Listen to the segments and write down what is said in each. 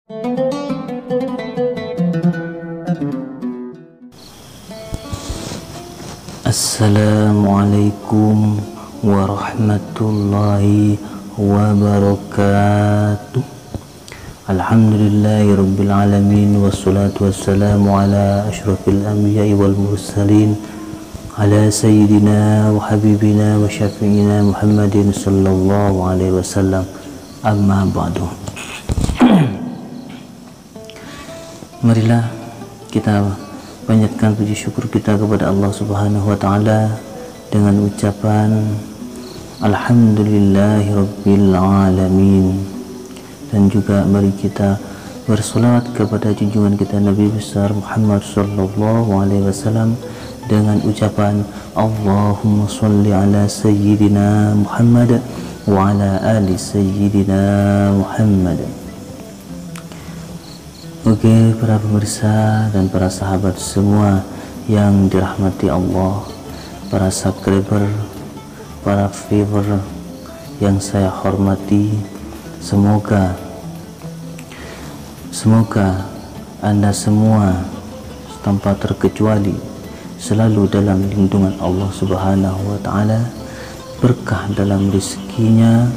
Assalamualaikum warahmatullahi wabarakatuh. Alhamdulillahi rabbil alamin, wassalatu wassalamu ala asyrafil anbiya'i wal mursalin, ala sayyidina wa habibina wa syafi'ina Muhammadin sallallahu alaihi wasallam. Amma ba'du. Marilah kita panjatkan puji syukur kita kepada Allah Subhanahu wa taala dengan ucapan Alhamdulillahi rabbil alamin, dan juga mari kita bersolawat kepada junjungan kita Nabi besar Muhammad sallallahu alaihi wasallam dengan ucapan Allahumma sholli ala sayyidina Muhammad wa ala ali sayyidina Muhammad. Oke, para pemirsa dan para sahabat semua yang dirahmati Allah, para subscriber, para viewer yang saya hormati, semoga Anda semua tanpa terkecuali selalu dalam lindungan Allah Subhanahu wa taala, berkah dalam rezekinya,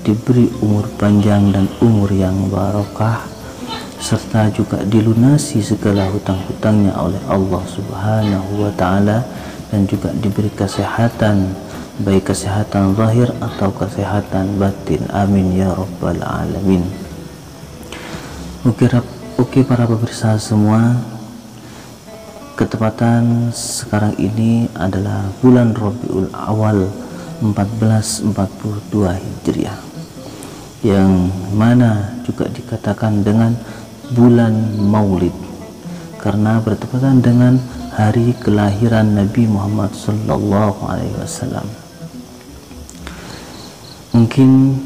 diberi umur panjang dan umur yang barokah, serta juga dilunasi segala hutang-hutangnya oleh Allah Subhanahu wa taala, dan juga diberi kesehatan, baik kesehatan zahir atau kesehatan batin. Amin ya rabbal alamin. Oke para pemirsa semua, ketepatan sekarang ini adalah bulan Rabiul Awal 1442 Hijriah, yang mana juga dikatakan dengan bulan Maulid karena bertepatan dengan hari kelahiran Nabi Muhammad sallallahu alaihi wasallam. Mungkin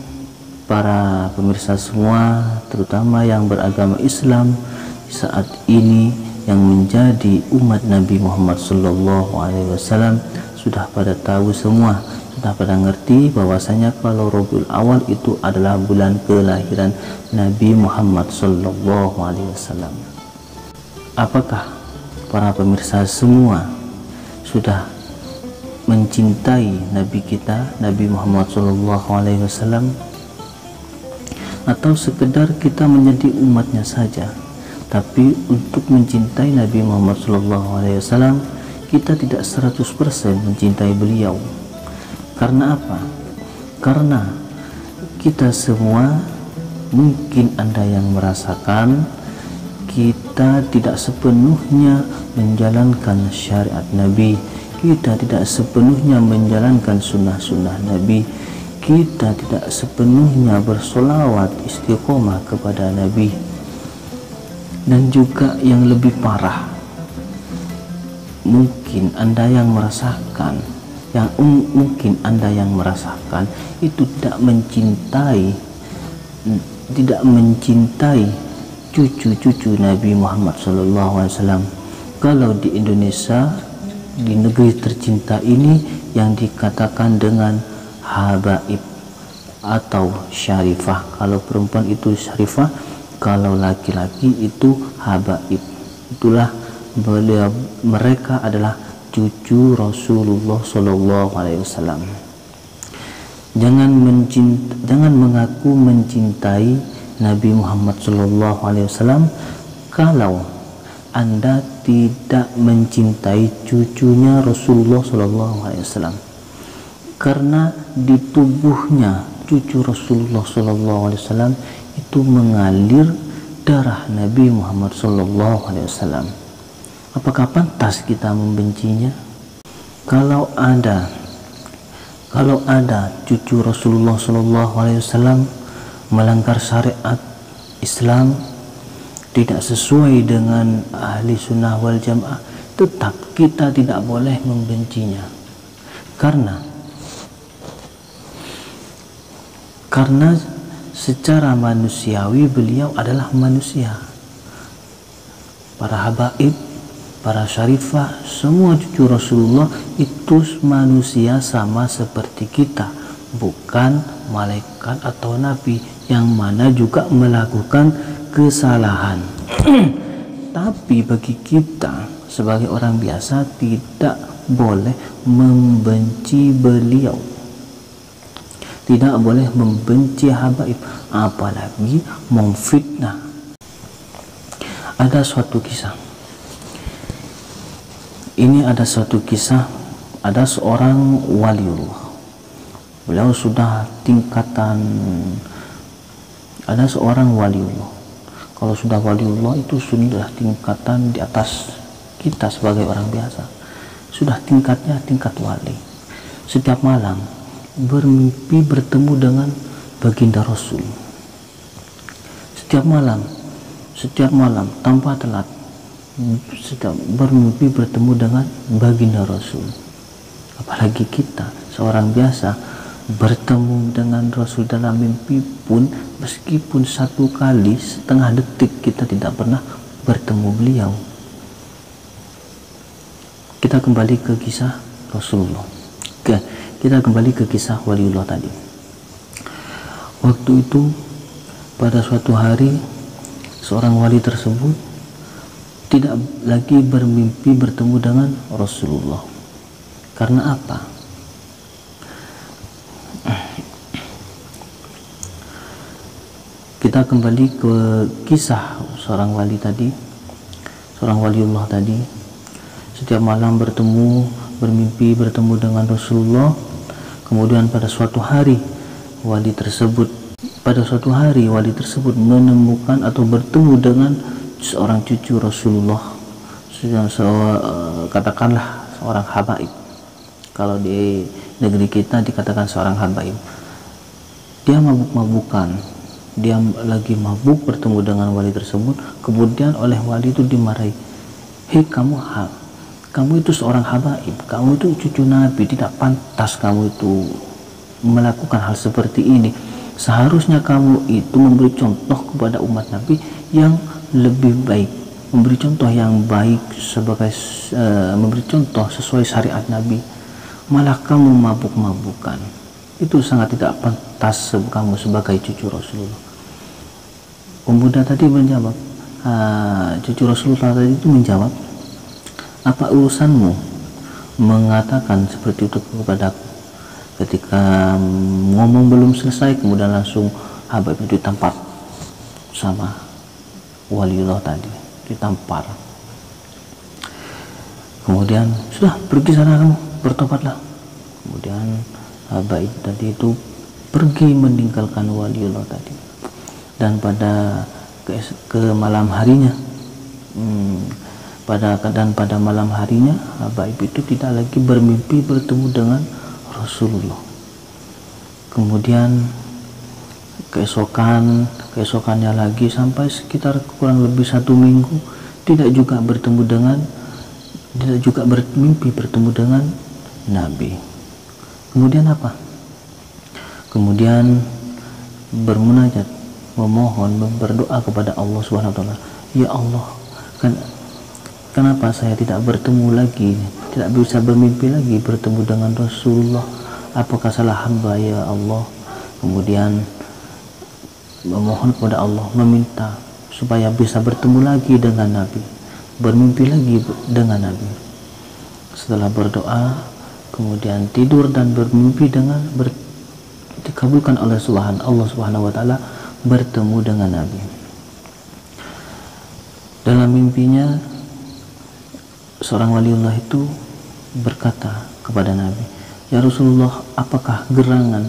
para pemirsa semua, terutama yang beragama Islam saat ini, yang menjadi umat Nabi Muhammad sallallahu alaihi wasallam, sudah pada tahu semua, sudah pada ngerti bahwasanya kalau Rabiul Awal itu adalah bulan kelahiran Nabi Muhammad sallallahu alaihi wasallam. Apakah para pemirsa semua sudah mencintai Nabi kita, Nabi Muhammad sallallahu alaihi wasallam, atau sekedar kita menjadi umatnya saja? Tapi untuk mencintai Nabi Muhammad sallallahu alaihi wasallam, kita tidak 100% mencintai beliau. Karena apa? Karena kita semua, mungkin Anda yang merasakan, kita tidak sepenuhnya menjalankan syariat Nabi, kita tidak sepenuhnya menjalankan sunnah-sunnah Nabi, kita tidak sepenuhnya bersolawat istiqomah kepada Nabi. Dan juga yang lebih parah, mungkin Anda yang merasakan, itu tidak mencintai cucu-cucu Nabi Muhammad SAW. Kalau di Indonesia, di negeri tercinta ini, yang dikatakan dengan habaib atau syarifah. Kalau perempuan itu syarifah, kalau laki-laki itu habaib. Itulah mereka adalah cucu Rasulullah Shallallahu Alaihi Wasallam. Jangan mengaku mencintai Nabi Muhammad Shallallahu Alaihi Wasallam kalau Anda tidak mencintai cucunya Rasulullah Shallallahu Alaihi Wasallam. Karena di tubuhnya cucu Rasulullah Shallallahu Alaihi Wasallam itu mengalir darah Nabi Muhammad Shallallahu Alaihi Wasallam. Apakah pantas kita membencinya? Kalau ada cucu Rasulullah Shallallahu Alaihi Wasallam melanggar syariat Islam, tidak sesuai dengan ahli sunnah wal jamaah, tetap kita tidak boleh membencinya. Karena secara manusiawi beliau adalah manusia. Para habaib, para syarifah, semua cucu Rasulullah itu manusia sama seperti kita, bukan malaikat atau nabi, yang mana juga melakukan kesalahan. Tapi bagi kita sebagai orang biasa tidak boleh membenci beliau, tidak boleh membenci habaib, apalagi memfitnah. Ada suatu kisah, ada seorang waliullah. Beliau sudah tingkatan, ada seorang waliullah. Kalau sudah waliullah itu sudah tingkatan di atas kita sebagai orang biasa, sudah tingkatnya tingkat wali. Setiap malam bermimpi bertemu dengan baginda Rasul. Setiap malam tanpa telat, setiap bermimpi bertemu dengan baginda Rasul. Apalagi kita seorang biasa bertemu dengan Rasul dalam mimpi pun, meskipun satu kali setengah detik kita tidak pernah bertemu beliau. Kita kembali ke kisah Rasulullah. Kita kembali ke kisah waliullah tadi. Waktu itu pada suatu hari seorang wali tersebut tidak lagi bermimpi bertemu dengan Rasulullah. Karena apa? Kita kembali ke kisah seorang wali tadi, seorang waliullah tadi. Setiap malam bermimpi bertemu dengan Rasulullah. Kemudian pada suatu hari wali tersebut menemukan atau bertemu dengan seorang cucu Rasulullah, katakanlah seorang habaib. Kalau di negeri kita dikatakan seorang habaib. Dia mabuk-mabukan, dia lagi mabuk bertemu dengan wali tersebut. Kemudian oleh wali itu dimarahi, hei kamu itu seorang habaib, kamu itu cucu Nabi, tidak pantas kamu itu melakukan hal seperti ini. Seharusnya kamu itu memberi contoh kepada umat Nabi yang lebih baik, memberi contoh yang baik sebagai memberi contoh sesuai syariat Nabi. Malah kamu mabuk-mabukan, itu sangat tidak pantas kamu sebagai cucu Rasulullah. Pemuda tadi menjawab, cucu Rasulullah tadi itu menjawab, apa urusanmu mengatakan seperti itu kepadaku? Ketika ngomong belum selesai, kemudian langsung habaib itu ditampar sama waliullah tadi, ditampar. Kemudian sudah, pergi sana kamu, bertobatlah. Kemudian habaib tadi itu pergi meninggalkan waliullah tadi. Dan pada malam harinya, pada malam harinya habaib itu tidak lagi bermimpi bertemu dengan Rasulullah. Kemudian keesokannya lagi sampai sekitar kurang lebih 1 minggu tidak juga bermimpi bertemu dengan Nabi. Kemudian apa? Kemudian bermunajat, memohon, berdoa kepada Allah Subhanahu wa taala, ya Allah, kenapa saya tidak bertemu lagi, tidak bisa bermimpi lagi bertemu dengan Rasulullah? Apakah salah hamba ya Allah? Kemudian memohon kepada Allah, meminta supaya bisa bertemu lagi dengan Nabi, bermimpi lagi dengan Nabi. Setelah berdoa, kemudian tidur dan bermimpi dikabulkan oleh Allah Subhanahu wa taala, bertemu dengan Nabi. Dalam mimpinya seorang waliullah itu berkata kepada Nabi, ya Rasulullah, apakah gerangan,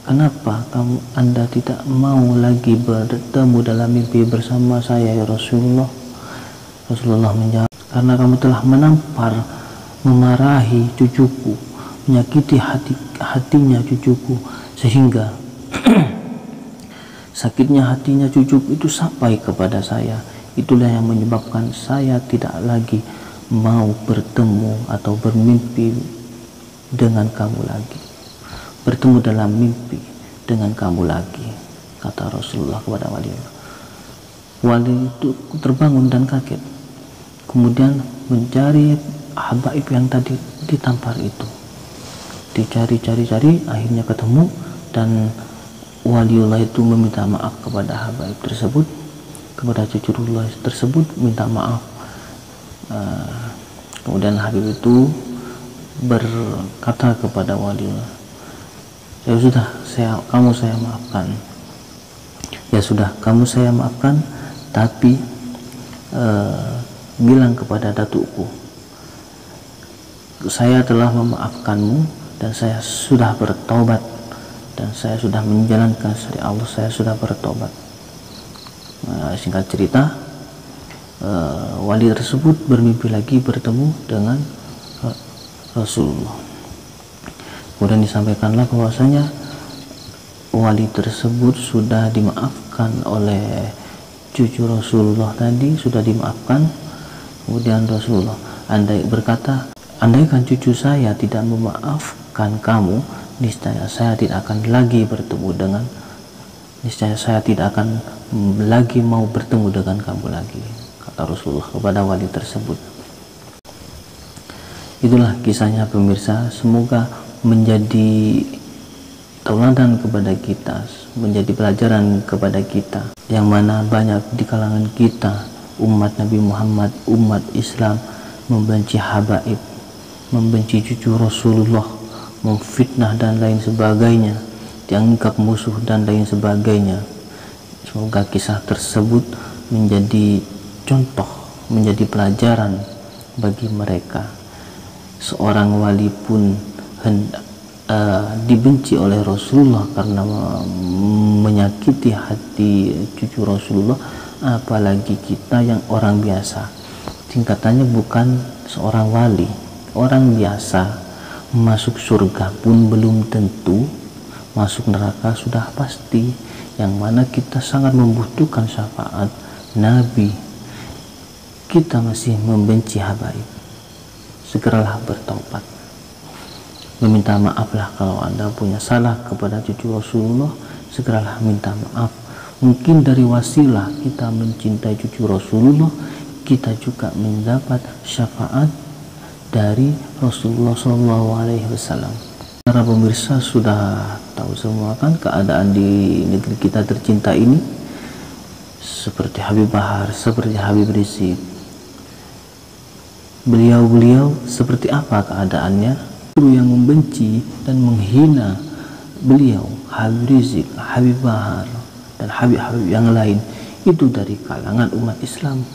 kenapa Anda tidak mau lagi bertemu dalam mimpi bersama saya ya Rasulullah? Rasulullah menjawab, karena kamu telah menampar, memarahi cucuku, menyakiti hatinya cucuku, sehingga sakitnya hatinya cucuku itu sampai kepada saya. Itulah yang menyebabkan saya tidak lagi mau bertemu atau bermimpi dengan kamu lagi, bertemu dalam mimpi dengan kamu lagi, kata Rasulullah kepada wali. Wali itu terbangun dan kaget, kemudian mencari habaib yang tadi ditampar itu. Dicari-cari, akhirnya ketemu, dan waliullah itu meminta maaf kepada habaib tersebut, kepada cucurullah tersebut minta maaf. Kemudian Habib itu berkata kepada waliullah, ya sudah, kamu saya maafkan. Ya sudah, kamu saya maafkan, tapi bilang kepada datukku, saya telah memaafkanmu dan saya sudah bertobat dan saya sudah menjalankan syariat Allah, saya sudah bertobat. Singkat cerita, wali tersebut bermimpi lagi bertemu dengan Rasulullah. Kemudian disampaikanlah bahwasanya wali tersebut sudah dimaafkan oleh cucu Rasulullah tadi, sudah dimaafkan. Kemudian Rasulullah berkata, andaikan cucu saya tidak memaafkan kamu, niscaya saya tidak akan lagi bertemu dengan, niscaya saya tidak akan lagi mau bertemu dengan kamu lagi, kata Rasulullah kepada wali tersebut. Itulah kisahnya pemirsa, semoga menjadi tauladan kepada kita, menjadi pelajaran kepada kita, yang mana banyak di kalangan kita umat Nabi Muhammad, umat Islam membenci habaib, membenci cucu Rasulullah, memfitnah dan lain sebagainya, dianggap musuh dan lain sebagainya. Semoga kisah tersebut menjadi contoh, menjadi pelajaran bagi mereka. Seorang wali pun dibenci oleh Rasulullah karena menyakiti hati cucu Rasulullah, apalagi kita yang orang biasa, tingkatannya bukan seorang wali, orang biasa. Masuk surga pun belum tentu, masuk neraka sudah pasti, yang mana kita sangat membutuhkan syafaat Nabi. Kita masih membenci habaib, segeralah bertobat, meminta maaflah. Kalau Anda punya salah kepada cucu Rasulullah, segeralah minta maaf. Mungkin dari wasilah kita mencintai cucu Rasulullah, kita juga mendapat syafaat dari Rasulullah SAW. Para pemirsa sudah tahu semua kan keadaan di negeri kita tercinta ini, seperti Habib Bahar, seperti Habib Rizik. Beliau seperti apa keadaannya? Guru yang membenci dan menghina beliau, Habib Rizik, Habib Bahar, dan Habib-Habib yang lain, itu dari kalangan umat Islam.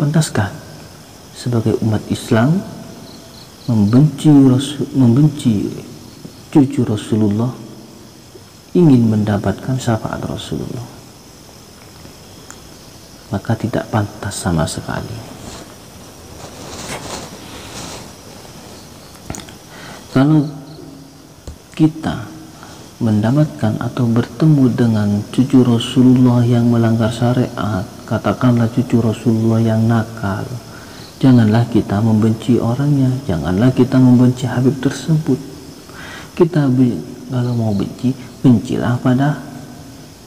Pantaskah sebagai umat Islam membenci cucu Rasulullah, ingin mendapatkan syafaat Rasulullah? Maka tidak pantas sama sekali. Kalau kita mendapatkan atau bertemu dengan cucu Rasulullah yang melanggar syariat, katakanlah cucu Rasulullah yang nakal, janganlah kita membenci orangnya, janganlah kita membenci Habib tersebut. Kita kalau mau benci, bencilah pada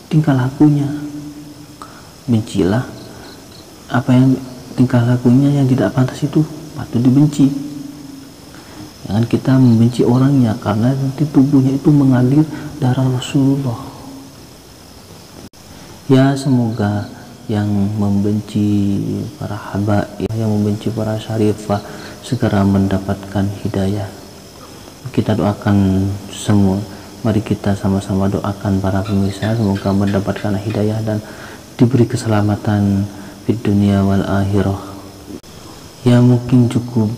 tingkah lakunya, bencilah apa yang tingkah lakunya yang tidak pantas, itu patut dibenci. Jangan kita membenci orangnya, karena nanti tubuhnya itu mengalir darah Rasulullah. Ya, semoga yang membenci para habaib, yang membenci para syarifah, segera mendapatkan hidayah. Kita doakan semua, mari kita sama-sama doakan para pemirsa, semoga mendapatkan hidayah dan diberi keselamatan di dunia wal akhirah. Ya, mungkin cukup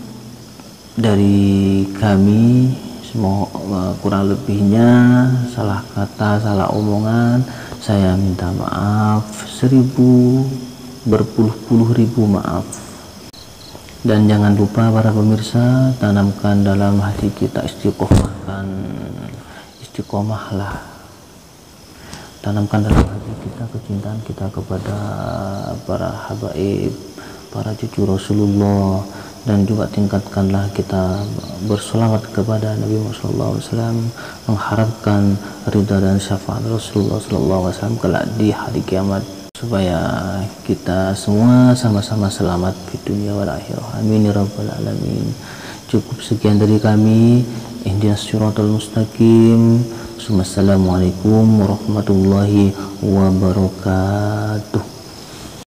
dari kami. Semoga kurang lebihnya, salah kata, salah omongan, saya minta maaf 1000 berpuluh-puluh ribu maaf. Dan jangan lupa para pemirsa, tanamkan dalam hati kita istiqomahlah, tanamkan dalam hati kita kecintaan kita kepada para habaib, para cucu Rasulullah, dan juga tingkatkanlah kita berselawat kepada Nabi Muhammad SAW, mengharapkan ridha dan syafaat Rasulullah SAW kelak di hari kiamat, supaya kita semua sama-sama selamat di dunia wal akhirah. Amin ya rabbal alamin. Cukup sekian dari kami. ihdinas siratal mustaqim. Assalamualaikum warahmatullahi wabarakatuh.